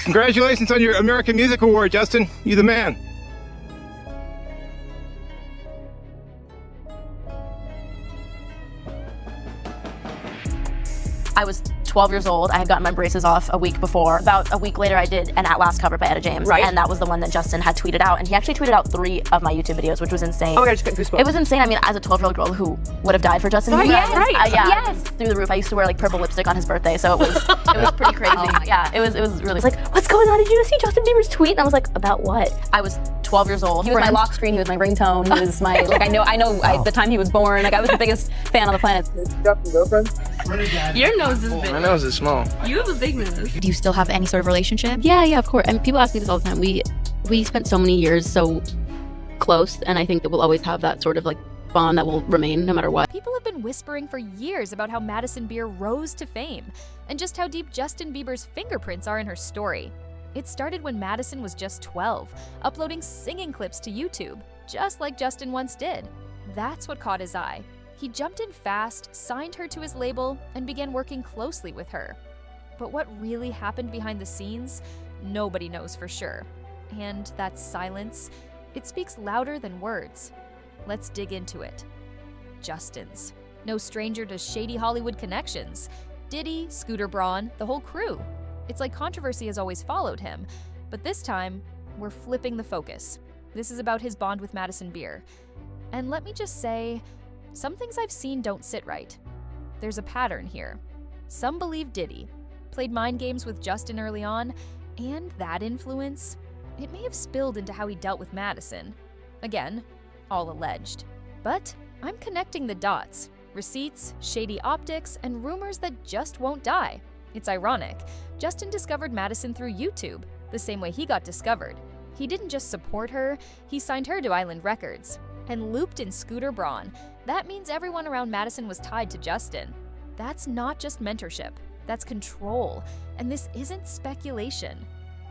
Congratulations on your American Music Award, Justin. You the man. I was 12 years old. I had gotten my braces off a week before. About a week later, I did an At Last cover by Etta James. Right. And that was the one that Justin had tweeted out. And he actually tweeted out 3 of my YouTube videos, which was insane. Oh my God, I just got goosebumps. It was insane. I mean, as a 12-year-old girl who would have died for Justin Bieber. yes, right. Yeah, Yes. through the roof. I used to wear like purple lipstick on his birthday, so it was pretty crazy. Yeah, it was really. It's like, what's going on? Did you see Justin Bieber's tweet? And I was like, about what? I was 12 years old. He was my lock screen, he was my ringtone, he was my, like, I know, the time he was born, like, I was the biggest fan on the planet. Your nose is big. My nose is small. You have a big nose. Do you still have any sort of relationship? Yeah, of course. And people ask me this all the time. We spent so many years so close, and I think that we'll always have that sort of like bond that will remain no matter what. People have been whispering for years about how Madison Beer rose to fame, and just how deep Justin Bieber's fingerprints are in her story. It started when Madison was just 12, uploading singing clips to YouTube, just like Justin once did. That's what caught his eye. He jumped in fast, signed her to his label, and began working closely with her. But what really happened behind the scenes, nobody knows for sure. And that silence, it speaks louder than words. Let's dig into it. Justin's. No stranger to shady Hollywood connections. Diddy, Scooter Braun, the whole crew. It's like controversy has always followed him, but this time, we're flipping the focus. This is about his bond with Madison Beer. And let me just say, some things I've seen don't sit right. There's a pattern here. Some believe Diddy played mind games with Justin early on, and that influence, it may have spilled into how he dealt with Madison. Again, all alleged. But I'm connecting the dots. Receipts, shady optics, and rumors that just won't die. It's ironic. Justin discovered Madison through YouTube, the same way he got discovered. He didn't just support her, he signed her to Island Records, and looped in Scooter Braun. That means everyone around Madison was tied to Justin. That's not just mentorship, that's control, and this isn't speculation.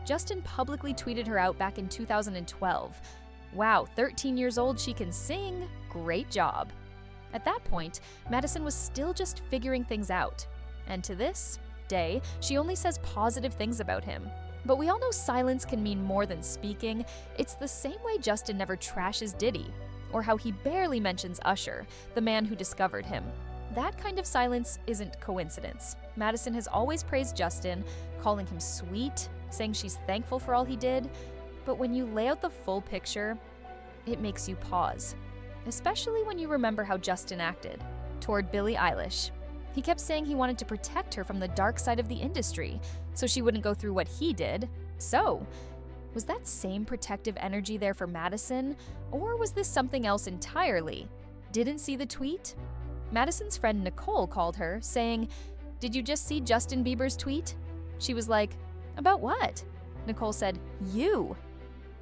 Justin publicly tweeted her out back in 2012. Wow, 13 years old, she can sing, great job. At that point, Madison was still just figuring things out. And to this day, she only says positive things about him. But we all know silence can mean more than speaking. It's the same way Justin never trashes Diddy, or how he barely mentions Usher, the man who discovered him. That kind of silence isn't coincidence. Madison has always praised Justin, calling him sweet, saying she's thankful for all he did. But when you lay out the full picture, it makes you pause. Especially when you remember how Justin acted toward Billie Eilish. He kept saying he wanted to protect her from the dark side of the industry, so she wouldn't go through what he did. So, was that same protective energy there for Madison, or was this something else entirely? Didn't see the tweet? Madison's friend Nicole called her, saying, "Did you just see Justin Bieber's tweet?" She was like, "About what?" Nicole said, "You."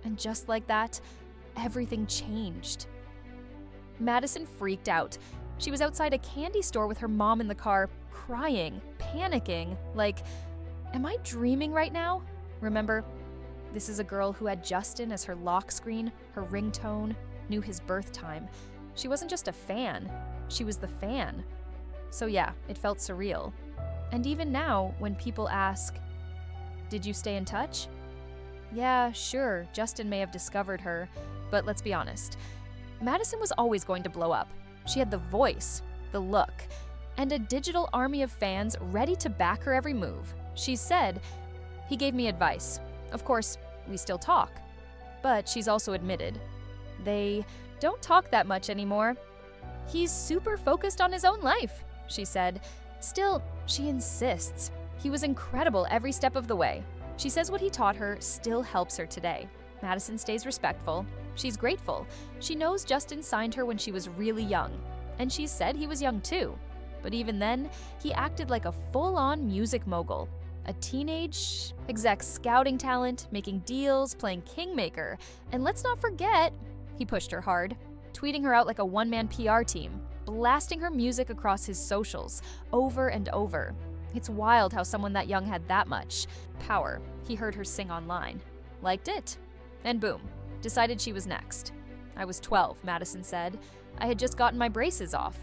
And just like that, everything changed. Madison freaked out. She was outside a candy store with her mom in the car, crying, panicking, like, am I dreaming right now? Remember, this is a girl who had Justin as her lock screen, her ringtone, knew his birth time. She wasn't just a fan, she was the fan. So yeah, it felt surreal. And even now, when people ask, did you stay in touch? Yeah, sure, Justin may have discovered her, but let's be honest. Madison was always going to blow up. She had the voice, the look, and a digital army of fans ready to back her every move. She said, "He gave me advice. Of course, we still talk." But she's also admitted, they don't talk that much anymore. "He's super focused on his own life," she said. Still, she insists. He was incredible every step of the way. She says what he taught her still helps her today. Madison stays respectful. She's grateful. She knows Justin signed her when she was really young, and she said he was young too. But even then, he acted like a full-on music mogul. A teenage exec scouting talent, making deals, playing kingmaker. And let's not forget, he pushed her hard, tweeting her out like a one-man PR team, blasting her music across his socials, over and over. It's wild how someone that young had that much power. He heard her sing online, liked it, and boom, decided she was next. "I was 12, Madison said. I had just gotten my braces off."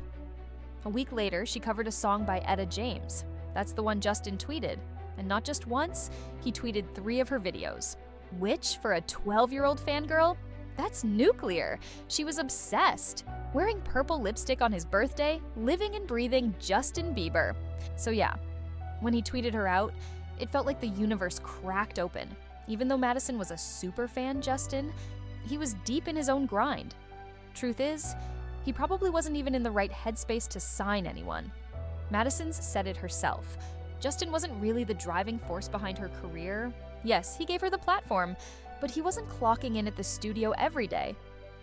A week later, she covered a song by Etta James. That's the one Justin tweeted. And not just once, he tweeted 3 of her videos. Which, for a 12-year-old fangirl, that's nuclear. She was obsessed. Wearing purple lipstick on his birthday, living and breathing Justin Bieber. So yeah, when he tweeted her out, it felt like the universe cracked open. Even though Madison was a super fan Justin, he was deep in his own grind. Truth is, he probably wasn't even in the right headspace to sign anyone. Madison's said it herself. Justin wasn't really the driving force behind her career. Yes, he gave her the platform, but he wasn't clocking in at the studio every day.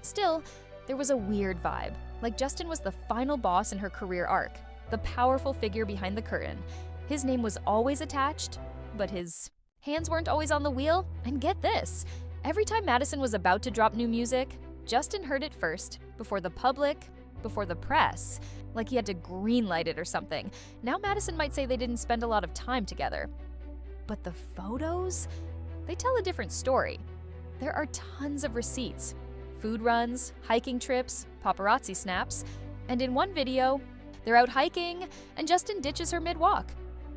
Still, there was a weird vibe, like Justin was the final boss in her career arc, the powerful figure behind the curtain. His name was always attached, but his hands weren't always on the wheel. And get this, every time Madison was about to drop new music, Justin heard it first, before the public, before the press, like he had to greenlight it or something. Now Madison might say they didn't spend a lot of time together. But the photos? They tell a different story. There are tons of receipts, food runs, hiking trips, paparazzi snaps, and in one video, they're out hiking and Justin ditches her mid-walk.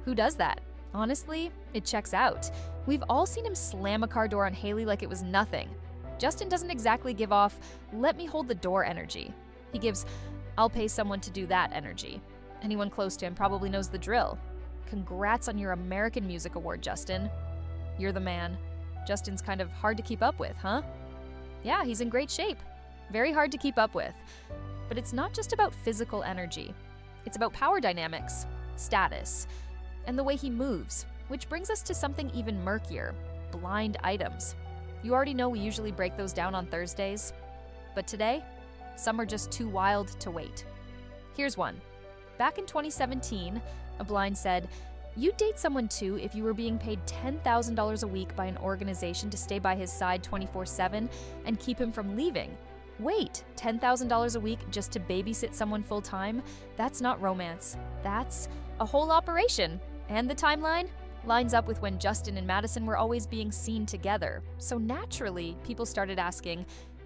Who does that? Honestly, it checks out. We've all seen him slam a car door on Haley like it was nothing. Justin doesn't exactly give off, let me hold the door energy. He gives, I'll pay someone to do that energy. Anyone close to him probably knows the drill. Congrats on your American Music Award, Justin. You're the man. Justin's kind of hard to keep up with, huh? Yeah, he's in great shape. Very hard to keep up with. But it's not just about physical energy. It's about power dynamics, status, and the way he moves, which brings us to something even murkier, blind items. You already know we usually break those down on Thursdays. But today, some are just too wild to wait. Here's one. Back in 2017, a blind said, "You'd date someone too if you were being paid $10,000 a week by an organization to stay by his side 24/7 and keep him from leaving. Wait, $10,000 a week just to babysit someone full-time? That's not romance. That's a whole operation." And the timeline lines up with when Justin and Madison were always being seen together. So naturally, people started asking,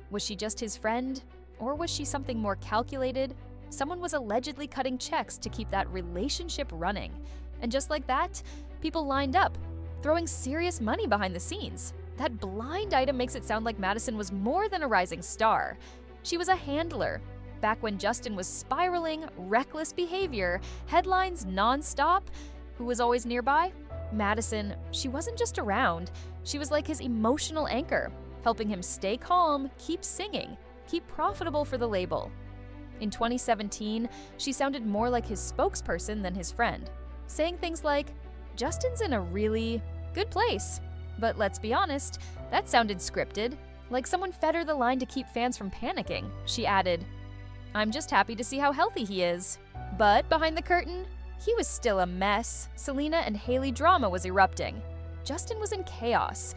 was she just his friend? Or was she something more calculated? Someone was allegedly cutting checks to keep that relationship running. And just like that, people lined up, throwing serious money behind the scenes. That blind item makes it sound like Madison was more than a rising star. She was a handler. Back when Justin was spiraling, reckless behavior, headlines nonstop, who was always nearby? Madison, she wasn't just around. She was like his emotional anchor, helping him stay calm, keep singing, keep profitable for the label. In 2017, she sounded more like his spokesperson than his friend, saying things like, "Justin's in a really good place." But let's be honest, that sounded scripted, like someone fed her the line to keep fans from panicking. She added, "I'm just happy to see how healthy he is." But behind the curtain, he was still a mess. Selena and Haley drama was erupting. Justin was in chaos.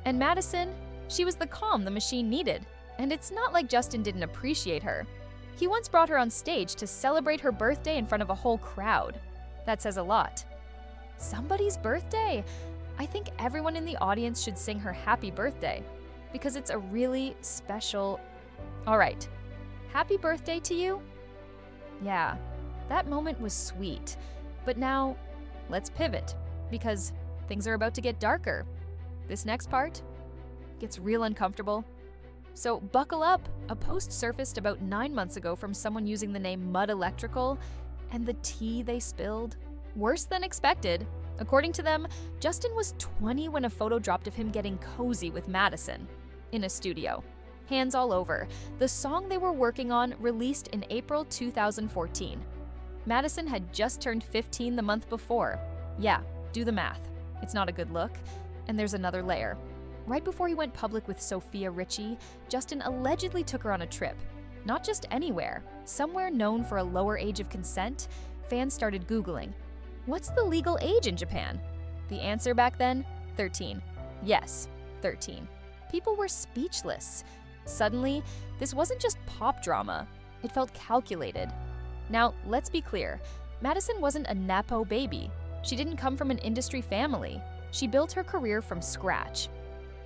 And Madison, she was the calm the machine needed. And it's not like Justin didn't appreciate her. He once brought her on stage to celebrate her birthday in front of a whole crowd. That says a lot. Somebody's birthday? I think everyone in the audience should sing her happy birthday, because it's a really special... All right, happy birthday to you? Yeah, that moment was sweet. But now, let's pivot, because things are about to get darker. This next part gets real uncomfortable. So buckle up. A post surfaced about 9 months ago from someone using the name Mud Electrical, and the tea they spilled? Worse than expected. According to them, Justin was 20 when a photo dropped of him getting cozy with Madison in a studio. Hands all over. The song they were working on released in April 2014. Madison had just turned 15 the month before. Yeah, do the math. It's not a good look. And there's another layer. Right before he went public with Sophia Richie, Justin allegedly took her on a trip. Not just anywhere, somewhere known for a lower age of consent. Fans started Googling, what's the legal age in Japan? The answer back then? 13. Yes, 13. People were speechless. Suddenly, this wasn't just pop drama. It felt calculated. Now, let's be clear. Madison wasn't a Nepo baby. She didn't come from an industry family. She built her career from scratch.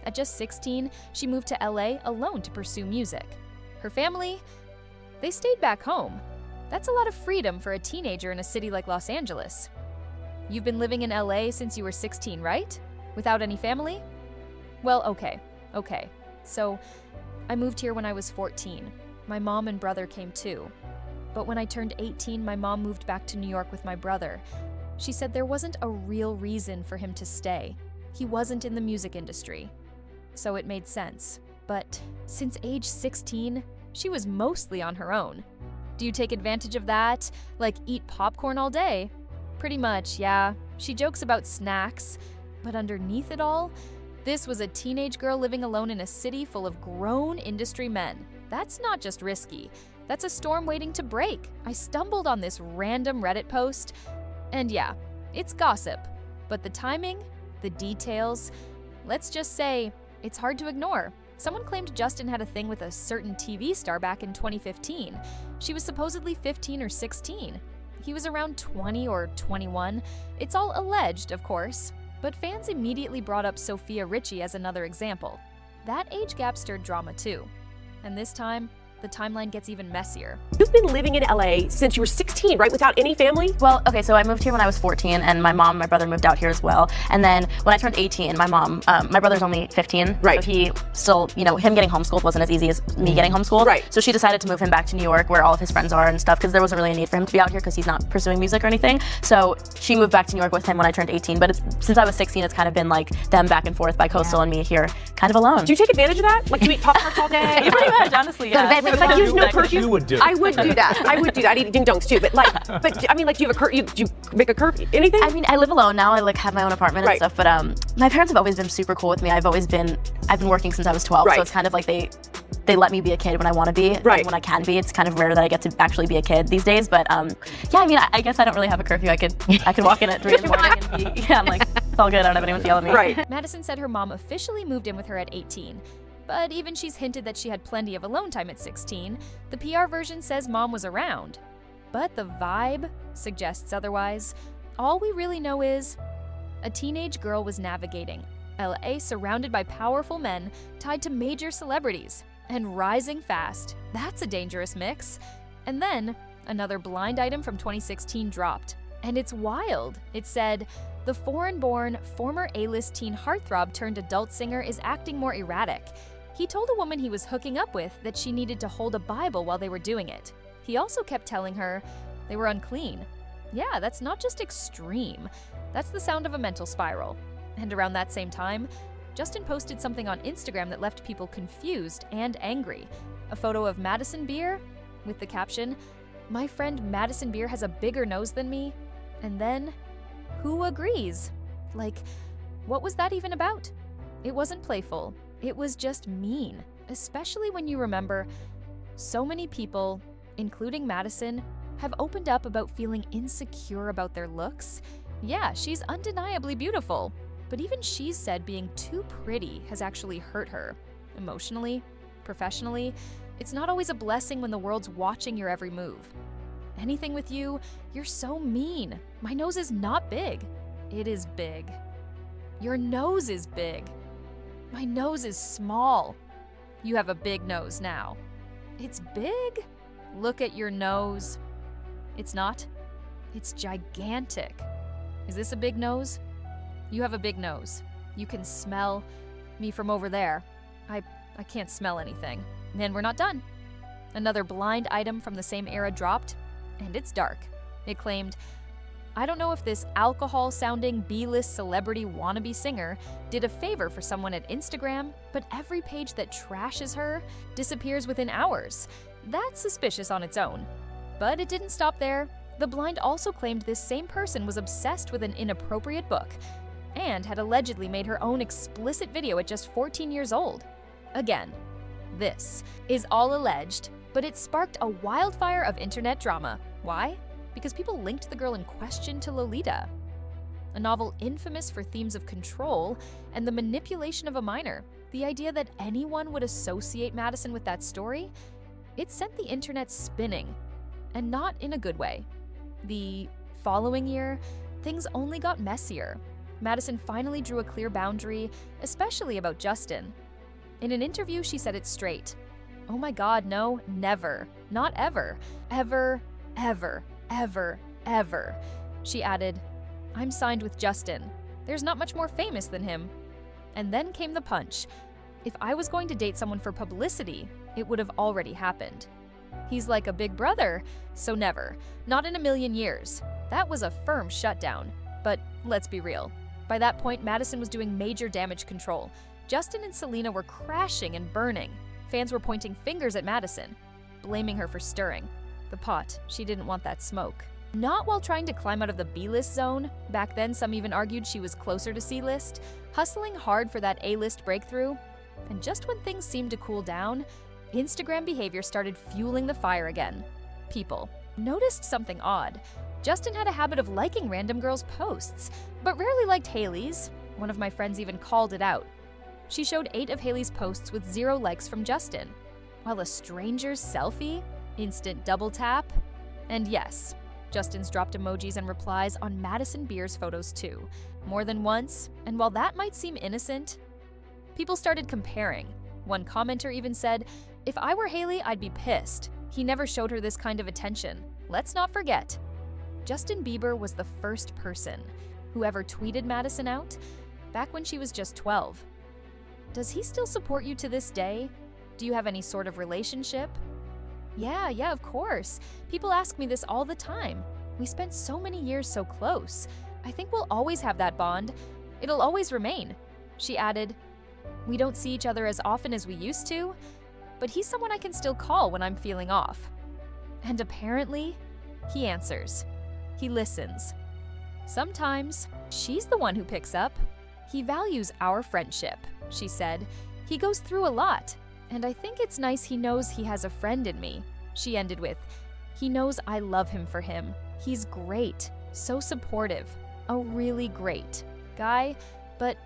At just 16, she moved to LA alone to pursue music. Her family, they stayed back home. That's a lot of freedom for a teenager in a city like Los Angeles. You've been living in LA since you were 16, right? Without any family? Well, okay. So, I moved here when I was 14. My mom and brother came too. But when I turned 18, my mom moved back to New York with my brother. She said there wasn't a real reason for him to stay. He wasn't in the music industry. So it made sense. But since age 16, she was mostly on her own. Do you take advantage of that? Like eat popcorn all day? Pretty much, yeah. She jokes about snacks. But underneath it all, this was a teenage girl living alone in a city full of grown industry men. That's not just risky. That's a storm waiting to break. I stumbled on this random Reddit post, and yeah, it's gossip. But the timing, the details, let's just say, it's hard to ignore. Someone claimed Justin had a thing with a certain TV star back in 2015. She was supposedly 15 or 16. He was around 20 or 21. It's all alleged, of course. But fans immediately brought up Sophia Richie as another example. That age gap stirred drama too. And this time, the timeline gets even messier. You've been living in LA since you were 16, right? Without any family? Well, okay, so I moved here when I was 14, and my mom and my brother moved out here as well. And then when I turned 18, my brother's only 15. Right. So he still, him getting homeschooled wasn't as easy as me getting homeschooled. Right. So she decided to move him back to New York where all of his friends are and stuff, because there wasn't really a need for him to be out here because he's not pursuing music or anything. So she moved back to New York with him when I turned 18. But since I was 16, it's kind of been like them back and forth by Coastal and me here kind of alone. Do you take advantage of that? Like, do you eat Pop-Tarts all day? Pretty much, honestly, yeah. Like, use no perfume? You would do. I would do that. I'd eat ding dongs too. But I mean, do you have a do you make a curve? Anything? I mean, I live alone now. I have my own apartment and stuff. But my parents have always been super cool with me. I've been working since I was 12. So it's kind of like they let me be a kid when I want to be. Right. And when I can be. It's kind of rare that I get to actually be a kid these days. But yeah, I mean, I guess I don't really have a curfew. I could walk in at 3 in the morning and be, I'm like, it's all good. I don't have anyone to yell at me. Right. Madison said her mom officially moved in with her at 18. But even she's hinted that she had plenty of alone time at 16. The PR version says mom was around. But the vibe suggests otherwise. All we really know is a teenage girl was navigating LA surrounded by powerful men tied to major celebrities and rising fast. That's a dangerous mix. And then another blind item from 2016 dropped. And it's wild. It said, the foreign-born, former A-list teen heartthrob turned adult singer is acting more erratic. He told a woman he was hooking up with that she needed to hold a Bible while they were doing it. He also kept telling her they were unclean. Yeah, that's not just extreme. That's the sound of a mental spiral. And around that same time, Justin posted something on Instagram that left people confused and angry. A photo of Madison Beer with the caption, "My friend Madison Beer has a bigger nose than me." And then, who agrees? Like, what was that even about? It wasn't playful. It was just mean, especially when you remember so many people, including Madison, have opened up about feeling insecure about their looks. Yeah, she's undeniably beautiful, but even she's said being too pretty has actually hurt her. Emotionally, professionally, it's not always a blessing when the world's watching your every move. Anything with you, you're so mean. My nose is not big. It is big. Your nose is big. My nose is small. You have a big nose now. It's big? Look at your nose. It's not. It's gigantic. Is this a big nose? You have a big nose. You can smell me from over there. I can't smell anything. And we're not done. Another blind item from the same era dropped, and it's dark. It claimed, I don't know if this alcohol-sounding B-list celebrity wannabe singer did a favor for someone at Instagram, but every page that trashes her disappears within hours. That's suspicious on its own. But it didn't stop there. The blind also claimed this same person was obsessed with an inappropriate book and had allegedly made her own explicit video at just 14 years old. Again, this is all alleged, but it sparked a wildfire of internet drama. Why? Because people linked the girl in question to Lolita, a novel infamous for themes of control and the manipulation of a minor. The idea that anyone would associate Madison with that story, it sent the internet spinning, and not in a good way. The following year, things only got messier. Madison finally drew a clear boundary, especially about Justin. In an interview, she said it straight. Oh my God, no, never, not ever, ever, ever, ever, ever. She added, I'm signed with Justin. There's not much more famous than him. And then came the punch. If I was going to date someone for publicity, it would have already happened. He's like a big brother, so never. Not in a million years. That was a firm shutdown. But let's be real. By that point, Madison was doing major damage control. Justin and Selena were crashing and burning. Fans were pointing fingers at Madison, blaming her for stirring the pot. She didn't want that smoke. Not while trying to climb out of the B-list zone. Back then, some even argued she was closer to C-list, hustling hard for that A-list breakthrough. And just when things seemed to cool down, Instagram behavior started fueling the fire again. People noticed something odd. Justin had a habit of liking random girls' posts, but rarely liked Hailey's. One of my friends even called it out. She showed 8 of Hailey's posts with 0 likes from Justin, while a stranger's selfie, instant double tap. And yes, Justin's dropped emojis and replies on Madison Beer's photos too, more than once, and while that might seem innocent, people started comparing. One commenter even said, "If I were Hailey, I'd be pissed. He never showed her this kind of attention." Let's not forget, Justin Bieber was the first person who ever tweeted Madison out back when she was just 12. Does he still support you to this day? Do you have any sort of relationship? Yeah, of course. People ask me this all the time. We spent so many years so close. I think we'll always have that bond. It'll always remain. She added, "We don't see each other as often as we used to, but he's someone I can still call when I'm feeling off." And apparently, he answers. He listens. Sometimes, she's the one who picks up. "He values our friendship," she said. "He goes through a lot, and I think it's nice he knows he has a friend in me." She ended with, "He knows I love him for him. He's great, so supportive, a really great guy." But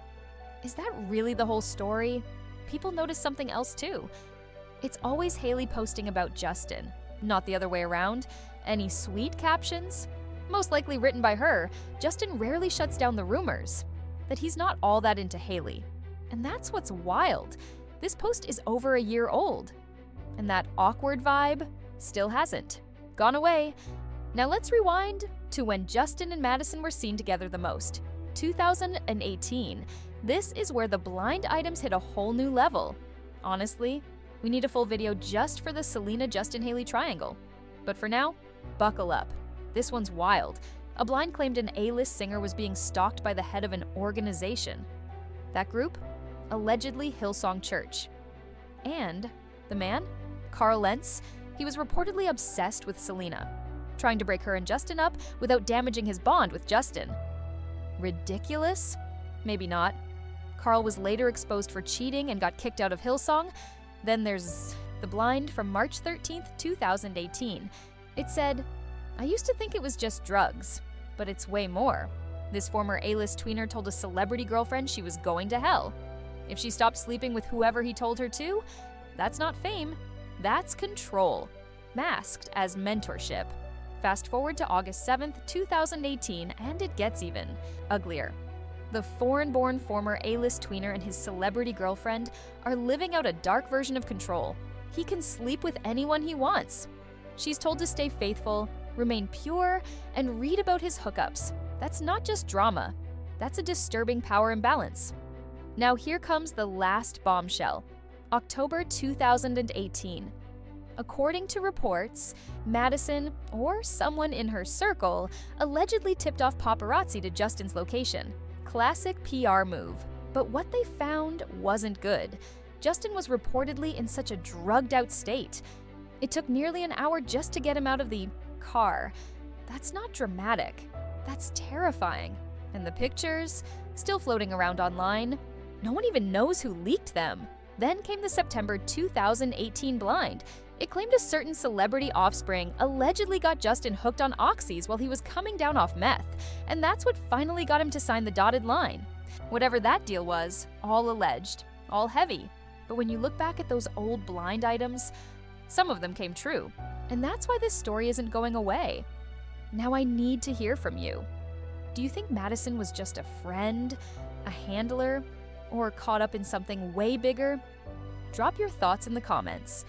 is that really the whole story? People notice something else too. It's always Hailey posting about Justin, not the other way around. Any sweet captions? Most likely written by her. Justin rarely shuts down the rumors that he's not all that into Hailey. And that's what's wild. This post is over a year old. And that awkward vibe still hasn't gone away. Now let's rewind to when Justin and Madison were seen together the most. 2018. This is where the blind items hit a whole new level. Honestly, we need a full video just for the Selena-Justin-Hailey triangle. But for now, buckle up. This one's wild. A blind claimed an A-list singer was being stalked by the head of an organization. That group? Allegedly Hillsong Church. And the man? Carl Lentz. He was reportedly obsessed with Selena, trying to break her and Justin up without damaging his bond with Justin. Ridiculous? Maybe not. Carl was later exposed for cheating and got kicked out of Hillsong. Then there's the blind from March 13th, 2018. It said, "I used to think it was just drugs, but it's way more." This former A-list tweener told a celebrity girlfriend she was going to hell. If she stopped sleeping with whoever he told her to, that's not fame, that's control, masked as mentorship. Fast forward to August 7th, 2018, and it gets even uglier. The foreign-born former A-list tweener and his celebrity girlfriend are living out a dark version of control. He can sleep with anyone he wants. She's told to stay faithful, remain pure, and read about his hookups. That's not just drama. That's a disturbing power imbalance. Now here comes the last bombshell. October 2018. According to reports, Madison, or someone in her circle, allegedly tipped off paparazzi to Justin's location. Classic PR move. But what they found wasn't good. Justin was reportedly in such a drugged-out state. It took nearly an hour just to get him out of the car. That's not dramatic. That's terrifying. And the pictures, still floating around online, no one even knows who leaked them. Then came the September 2018 blind. It claimed a certain celebrity offspring allegedly got Justin hooked on oxys while he was coming down off meth, and that's what finally got him to sign the dotted line. Whatever that deal was, all alleged, all heavy. But when you look back at those old blind items, some of them came true. And that's why this story isn't going away. Now I need to hear from you. Do you think Madison was just a friend, a handler, or caught up in something way bigger? Drop your thoughts in the comments.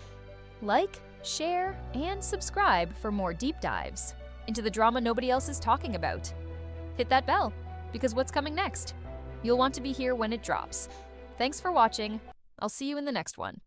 Like, share, and subscribe for more deep dives into the drama nobody else is talking about. hit that bell, because what's coming next? You'll want to be here when it drops. Thanks for watching. I'll see you in the next one.